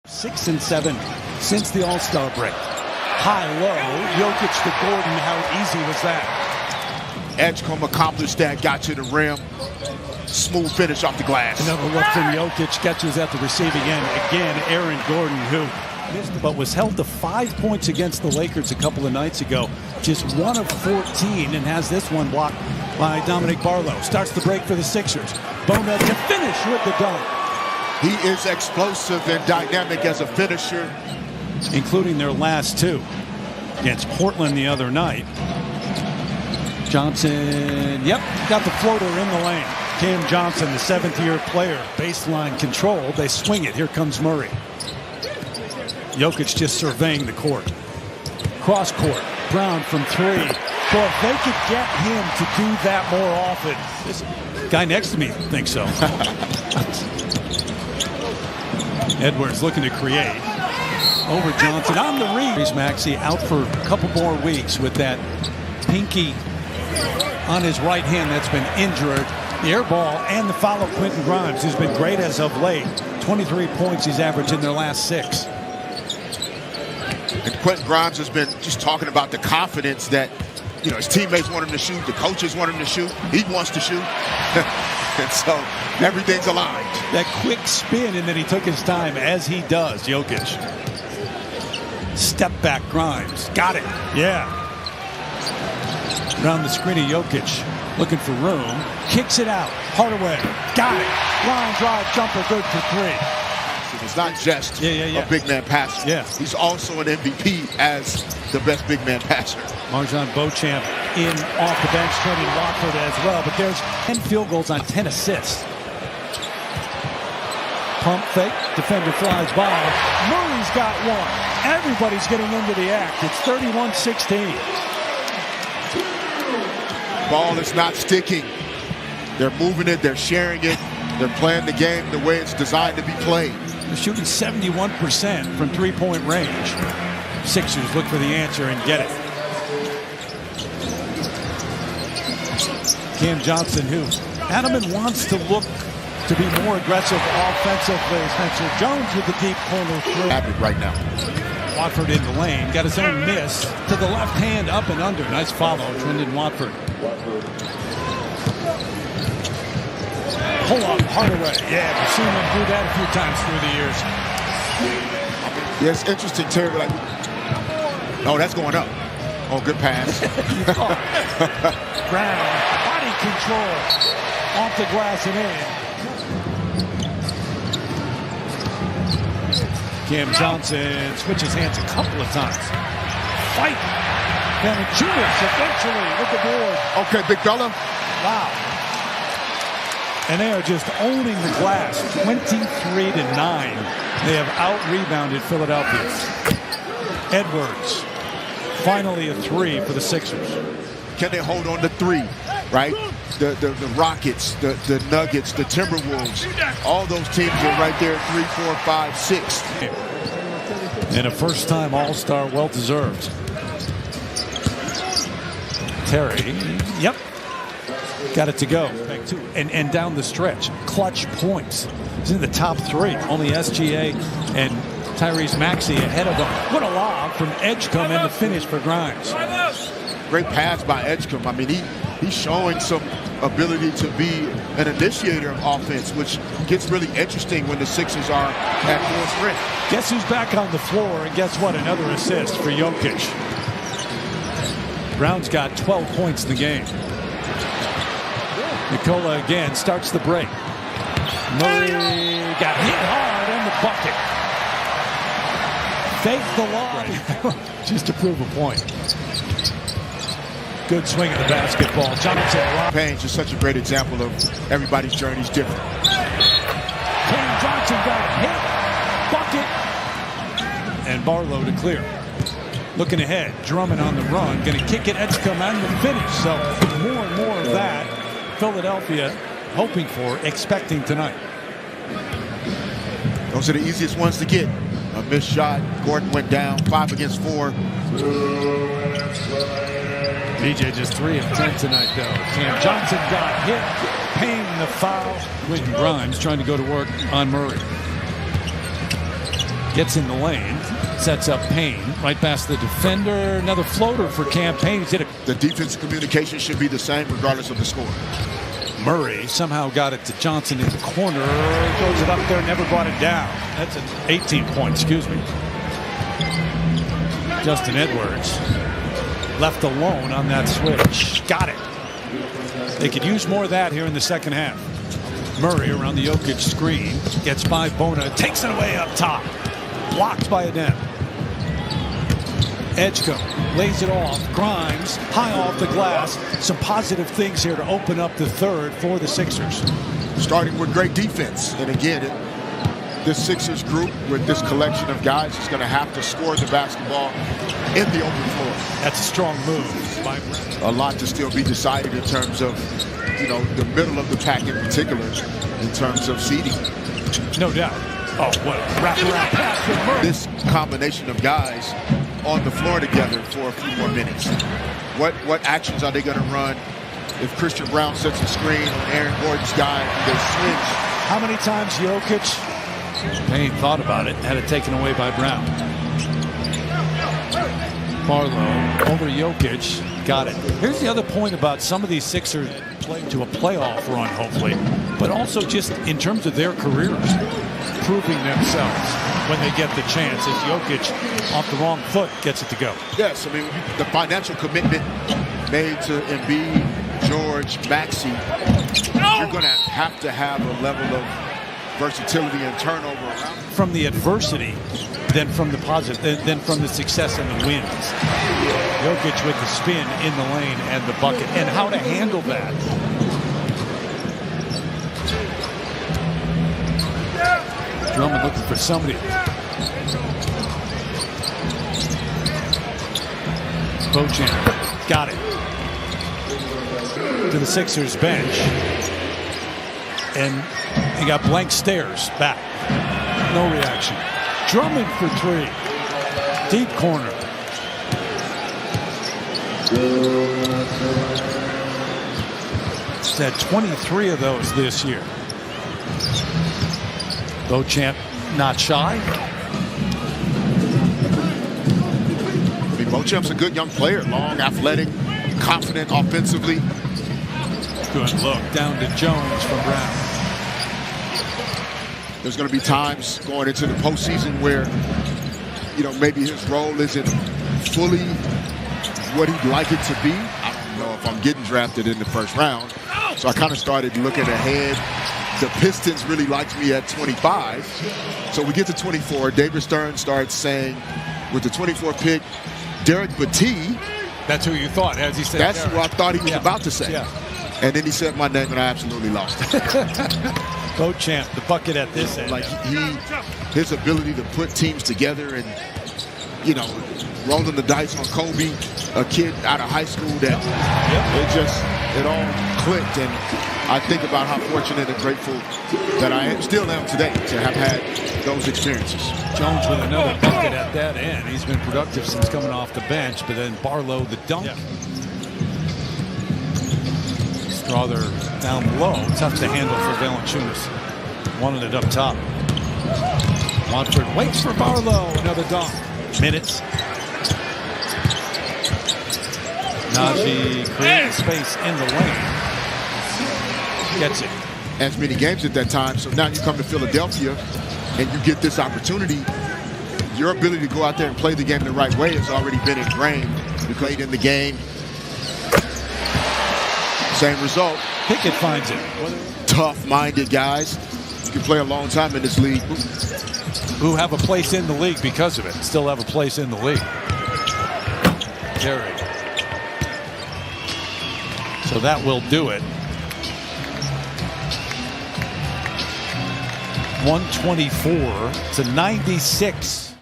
6 and 7 since the All-Star break. High-low, Jokic to Gordon. How easy was that? Edgecombe accomplished that, got to the rim. Smooth finish off the glass. Another look from Jokic, catches at the receiving end. Again, Aaron Gordon, who missed but was held to 5 points against the Lakers a couple of nights ago. Just 1 of 14 and has this one blocked by Dominic Barlow. Starts the break for the Sixers. Bona to finish with the dunk. He is explosive and dynamic as a finisher. Including their last two against Portland the other night. Johnson, got the floater in the lane. Cam Johnson, the 7th-year player, baseline control. They swing it. Here comes Murray. Jokic just surveying the court. Cross court. Brown from 3. Boy, if they could get him to do that more often. This guy next to me thinks so. Edwards looking to create. Over Johnson on the read. Maxey out for a couple more weeks with that pinky on his right hand that's been injured. The air ball and the foul of Quentin Grimes, who's been great as of late. 23 points he's averaged in their last 6. And Quentin Grimes has been just talking about the confidence that, his teammates want him to shoot, the coaches want him to shoot, he wants to shoot. And so everything's aligned. That quick spin, and then he took his time, as he does, Jokic. Step back Grimes. Got it. Yeah. Around the screen of Jokic. Looking for room. Kicks it out. Hardaway. Got it. Line drive jumper good for 3. It's not just a big man passer. Yeah. He's also an MVP as the best big man passer. Marjon Beauchamp in off the bench, training Watford as well. But there's 10 field goals on 10 assists. Pump fake. Defender flies by. Murray's got one. Everybody's getting into the act. It's 31-16. Ball is not sticking. They're moving it. They're sharing it. They're playing the game the way it's designed to be played. They're shooting 71% from three-point range. Sixers look for the answer and get it. Cam Johnson, who Adamant wants to look to be more aggressive offensively. Spencer Jones with the deep corner through. Happy right now. Watford in the lane. Got his own miss to the left hand up and under. Nice follow, Trendon Watford. Pull up, Hardaway. Yeah, we've seen him do that a few times through the years. Yeah, it's interesting, Terry. Like, oh, that's going up. Oh, good pass. Brown, body control. Off the glass and in. Cam Johnson switches hands a couple of times. Fight. Valanciunas eventually with the board. Okay, big fella. Wow. And they are just owning the glass, 23-9. They have out-rebounded Philadelphia. Edwards, finally a 3 for the Sixers. Can they hold on to 3, right? The Rockets, the Nuggets, the Timberwolves, all those teams are right there, 3, 4, 5, 6. And a first-time All-Star, well-deserved. Terry, got it to go. And down the stretch, clutch points. He's in the top 3. Only SGA and Tyrese Maxey ahead of them. What a lob from Edgecombe and the finish for Grimes. Great pass by Edgecombe. I mean, he's showing some ability to be an initiator of offense, which gets really interesting when the Sixers are at full strength. Guess who's back on the floor, and guess what? Another assist for Jokic. Brown's got 12 points in the game. Nikola again starts the break. Murray got hit hard on the bucket. Fake the lob. Just to prove a point. Good swing of the basketball. Jonathan Payne's just such a great example of everybody's journey is different. Cam Johnson got hit. Bucket. And Barlow to clear. Looking ahead. Drummond on the run. Going to kick it. Edgecombe on the finish. So more and more of that. Philadelphia hoping for, expecting tonight. Those are the easiest ones to get. A missed shot. Gordon went down. 5 against 4. DJ just 3 of 10 tonight, though. Cam Johnson got hit, paying the foul. Quentin Grimes trying to go to work on Murray. Gets in the lane, sets up Payne, right past the defender. Another floater for Cam Payne. He's hit it. The defensive communication should be the same regardless of the score. Murray somehow got it to Johnson in the corner. Throws it up there, never brought it down. That's an 18-point, excuse me. Justin Edwards left alone on that switch. Got it. They could use more of that here in the second half. Murray around the Jokic screen. Gets by Bona. Takes it away up top. Blocked by Adem. Edgecombe lays it off. Grimes high off the glass. Some positive things here to open up the third for the Sixers. Starting with great defense. And again, this Sixers group with this collection of guys is going to have to score the basketball in the open floor. That's a strong move by Brown. A lot to still be decided in terms of, the middle of the pack in particular, in terms of seeding. No doubt. Oh, what a wraparound pass from Murray. This combination of guys on the floor together for a few more minutes. What actions are they going to run if Christian Brown sets a screen on Aaron Gordon's guy? They switch. How many times Jokic? Payne thought about it, had it taken away by Brown. Barlow over Jokic, got it. Here's the other point about some of these Sixers playing to a playoff run, hopefully, but also just in terms of their careers, proving themselves when they get the chance. As Jokic, off the wrong foot, gets it to go. Yes, I mean, the financial commitment made to Embiid, George, Maxey, you're going to have a level of versatility and turnover around. From the adversity, then from the positive, then from the success and the wins. Jokic with the spin in the lane and the bucket, and how to handle that. Drummond looking for somebody. Beauchamp got it to the Sixers bench, and he got blank stares back. No reaction. Drummond for three. Deep corner. He's had 23 of those this year. Beauchamp not shy. I mean, Beauchamp's a good young player. Long, athletic, confident offensively. Good look down to Jones from Brown. There's going to be times going into the postseason where, maybe his role isn't fully what he'd like it to be. I don't know if I'm getting drafted in the first round. So I kind of started looking ahead. The Pistons really liked me at 25. So we get to 24. David Stern starts saying, with the 24th pick, Derek Battie. That's who you thought, as he said. That's who I thought he was about to say. Yeah. And then he said my name, and I absolutely lost it. Beauchamp, the bucket at this end. Like his ability to put teams together and, rolling the dice on Kobe, a kid out of high school that it all clicked. And I think about how fortunate and grateful that I still am today to have had those experiences. Jones with another bucket at that end. He's been productive since coming off the bench, but then Barlow the dunk. Yeah. Strother down low. Tough to handle for Valanciunas. Wanted it up top. Watford waits for Barlow. Another dunk. Minutes. Najee creating space in the lane. Gets it. As many games at that time. So now you come to Philadelphia and you get this opportunity. Your ability to go out there and play the game the right way has already been ingrained. You played in the game. Same result. Pickett finds it. Tough-minded guys. You can play a long time in this league. Who have a place in the league because of it. Still have a place in the league. Terry. So that will do it. 124 to 96.